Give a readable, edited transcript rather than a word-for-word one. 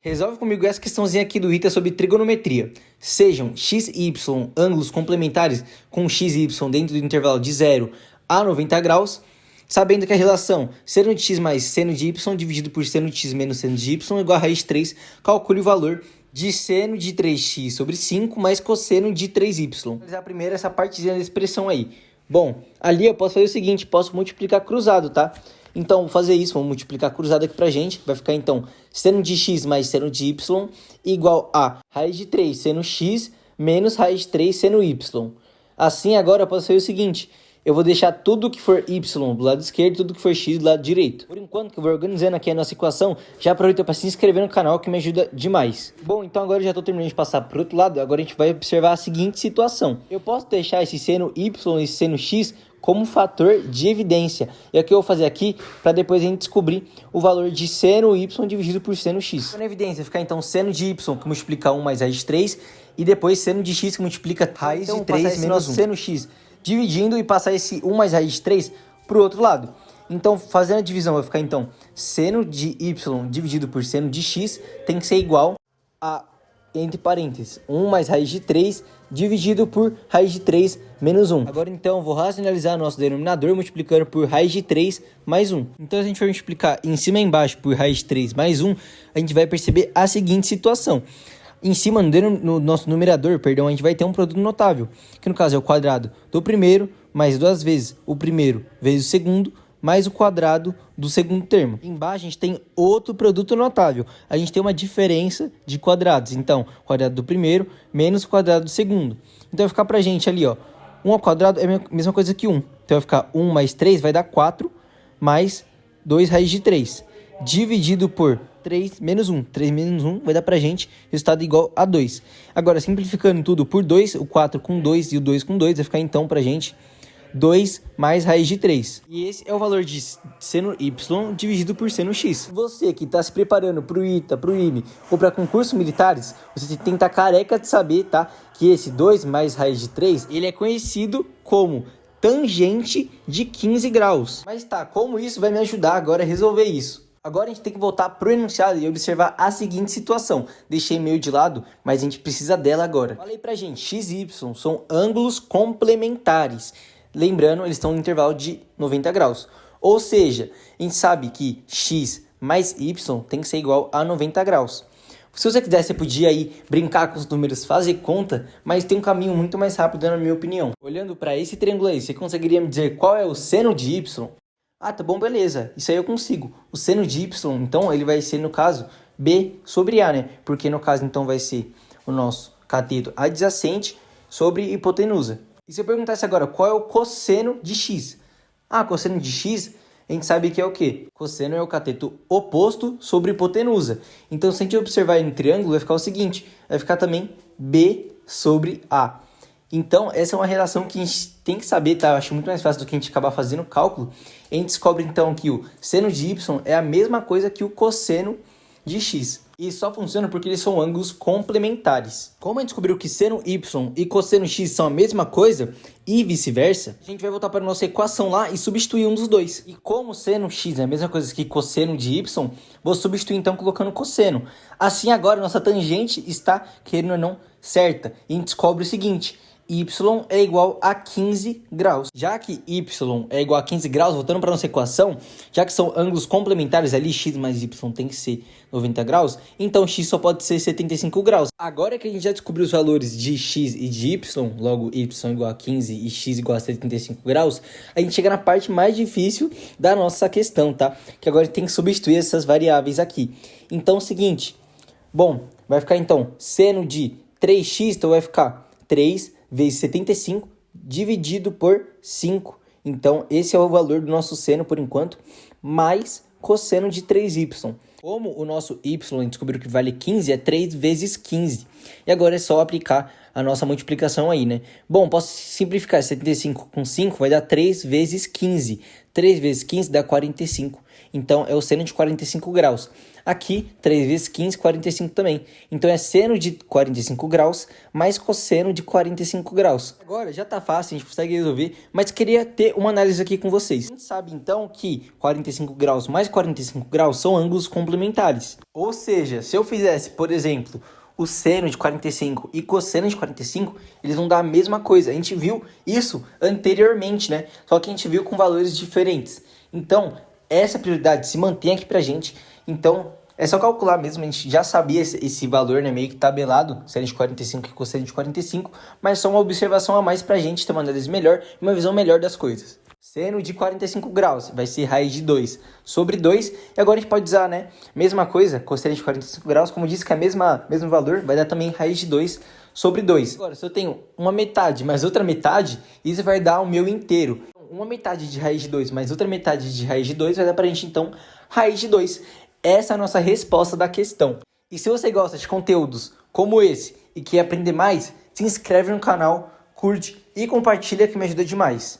Resolve comigo essa questãozinha aqui do Rita sobre trigonometria. Sejam x e y ângulos complementares com x e y dentro do intervalo de 0 a 90 graus, sabendo que a relação seno de x mais seno de y dividido por seno de x menos seno de y é igual a raiz de 3, calcule o valor de seno de 3x sobre 5 mais cosseno de 3y. Vou analisar primeiro essa partezinha da expressão aí. Bom, ali eu posso fazer o seguinte, posso multiplicar cruzado, tá? Então, vou fazer isso, vamos multiplicar cruzado aqui pra gente. Vai ficar, então, seno de x mais seno de y igual a raiz de 3 seno x menos raiz de 3 seno y. Assim, agora eu posso fazer o seguinte. Eu vou deixar tudo que for y do lado esquerdo e tudo que for x do lado direito. Por enquanto, que eu vou organizando aqui a nossa equação, já aproveita para se inscrever no canal que me ajuda demais. Bom, então agora eu já estou terminando de passar para o outro lado. Agora a gente vai observar a seguinte situação. Eu posso deixar esse seno y e esse seno x como fator de evidência. E é o que eu vou fazer aqui para depois a gente descobrir o valor de seno y dividido por seno x. Na evidência vai ficar então seno de y que multiplica 1 mais raiz de 3 e depois seno de x que multiplica raiz de 3 menos 1. Seno x dividindo e passar esse 1 mais raiz de 3 para o outro lado. Então, fazendo a divisão, vai ficar então seno de y dividido por seno de x tem que ser igual a, entre parênteses, 1 mais raiz de 3 dividido por raiz de 3 menos 1. Agora, então, vou racionalizar nosso denominador multiplicando por raiz de 3 mais 1. Então, se a gente for multiplicar em cima e embaixo por raiz de 3 mais 1, a gente vai perceber a seguinte situação. Em cima, no nosso numerador, a gente vai ter um produto notável, que no caso é o quadrado do primeiro, mais duas vezes o primeiro vezes o segundo, mais o quadrado do segundo termo. Embaixo a gente tem outro produto notável. A gente tem uma diferença de quadrados. Então, quadrado do primeiro menos o quadrado do segundo. Então vai ficar pra gente ali, ó, 1 ao quadrado é a mesma coisa que 1. Então vai ficar 1 mais 3 vai dar 4, mais 2 raiz de 3. Dividido por 3 menos 1. 3 menos 1 vai dar pra gente resultado igual a 2. Agora, simplificando tudo por 2, o 4 com 2 e o 2 com 2, vai ficar então pra gente 2 mais raiz de 3. E esse é o valor de seno y dividido por seno x. Você que está se preparando para o ITA, para o IME ou para concursos militares, você tem que estar careca de saber, tá? Que esse 2 mais raiz de 3, ele é conhecido como tangente de 15 graus. Mas tá, como isso vai me ajudar agora a resolver isso? Agora a gente tem que voltar para o enunciado e observar a seguinte situação. Deixei meio de lado, mas a gente precisa dela agora. Falei pra gente, x e y são ângulos complementares. Lembrando, eles estão no intervalo de 90 graus. Ou seja, a gente sabe que x mais y tem que ser igual a 90 graus. Se você quiser, você podia aí brincar com os números, fazer conta, mas tem um caminho muito mais rápido, na minha opinião. Olhando para esse triângulo aí, você conseguiria me dizer qual é o seno de y? Ah, tá bom, beleza. Isso aí eu consigo. O seno de y, então, ele vai ser, no caso, b sobre a, né? Porque, no caso, então, vai ser o nosso cateto adjacente sobre hipotenusa. E se eu perguntasse agora, qual é o cosseno de x? Ah, cosseno de x, a gente sabe que é o quê? Cosseno é o cateto oposto sobre hipotenusa. Então, se a gente observar aí no triângulo, vai ficar o seguinte, vai ficar também b sobre a. Então, essa é uma relação que a gente tem que saber, tá? Eu acho muito mais fácil do que a gente acabar fazendo o cálculo. A gente descobre, então, que o seno de y é a mesma coisa que o cosseno de x. E só funciona porque eles são ângulos complementares. Como a gente descobriu que seno y e cosseno x são a mesma coisa e vice-versa, a gente vai voltar para a nossa equação lá e substituir um dos dois. E como seno x é a mesma coisa que cosseno de y, vou substituir então colocando cosseno. Assim agora nossa tangente está, querendo ou não, certa. E a gente descobre o seguinte, y é igual a 15 graus. Já que y é igual a 15 graus, voltando para nossa equação, já que são ângulos complementares ali, x mais y tem que ser 90 graus, então x só pode ser 75 graus. Agora que a gente já descobriu os valores de x e de y, logo y igual a 15 e x igual a 75 graus, a gente chega na parte mais difícil da nossa questão, tá? Que agora a gente tem que substituir essas variáveis aqui. Então é o seguinte, bom, vai ficar então seno de 3x, então vai ficar 3 vezes 75 dividido por 5. Então, esse é o valor do nosso seno por enquanto, mais cosseno de 3y. Como o nosso y descobriu que vale 15, é 3 vezes 15. E agora é só aplicar a nossa multiplicação aí, né? Bom, posso simplificar 75 com 5, vai dar 3 vezes 15. 3 vezes 15 dá 45. então é o seno de 45 graus. Aqui, 3 vezes 15, 45 também. Então é seno de 45 graus mais cosseno de 45 graus. Agora já tá fácil, a gente consegue resolver, mas queria ter uma análise aqui com vocês. A gente sabe então que 45 graus mais 45 graus são ângulos complementares. Ou seja, se eu fizesse, por exemplo, o seno de 45 e cosseno de 45, eles vão dar a mesma coisa. A gente viu isso anteriormente, né? Só que a gente viu com valores diferentes. Então, essa prioridade se mantém aqui pra gente. Então, é só calcular mesmo, a gente já sabia esse valor, né, meio que tabelado, seno de 45 e cosseno de 45, mas só uma observação a mais pra gente ter uma análise melhor e uma visão melhor das coisas. Seno de 45 graus vai ser raiz de 2 sobre 2, e agora a gente pode usar, né, mesma coisa, cosseno de 45 graus, como disse que é mesmo valor, vai dar também raiz de 2 sobre 2. Agora, se eu tenho uma metade mais outra metade, isso vai dar o meu inteiro. Uma metade de raiz de 2 mais outra metade de raiz de 2 vai dar pra gente, então, raiz de 2. Essa é a nossa resposta da questão. E se você gosta de conteúdos como esse e quer aprender mais, se inscreve no canal, curte e compartilha que me ajuda demais.